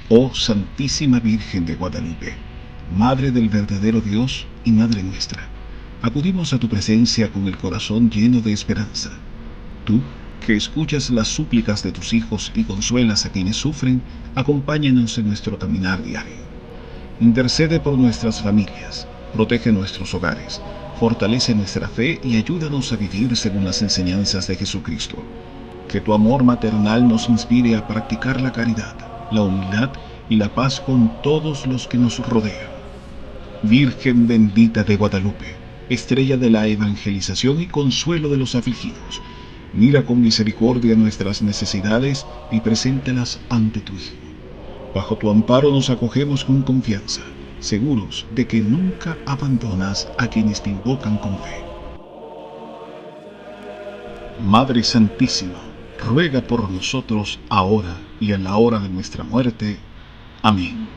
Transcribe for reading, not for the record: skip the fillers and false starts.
Oh Santísima Virgen de Guadalupe, Madre del verdadero Dios y Madre nuestra, acudimos a tu presencia con el corazón lleno de esperanza. Tú, que escuchas las súplicas de tus hijos y consuelas a quienes sufren, acompáñanos en nuestro caminar diario. Intercede por nuestras familias, protege nuestros hogares, fortalece nuestra fe y ayúdanos a vivir según las enseñanzas de Jesucristo. Que tu amor maternal nos inspire a practicar la caridad, la humildad y la paz con todos los que nos rodean. Virgen bendita de Guadalupe, estrella de la evangelización y consuelo de los afligidos, mira con misericordia nuestras necesidades y preséntalas ante tu Hijo. Bajo tu amparo nos acogemos con confianza, seguros de que nunca abandonas a quienes te invocan con fe. Madre Santísima, ruega por nosotros ahora y en la hora de nuestra muerte. Amén.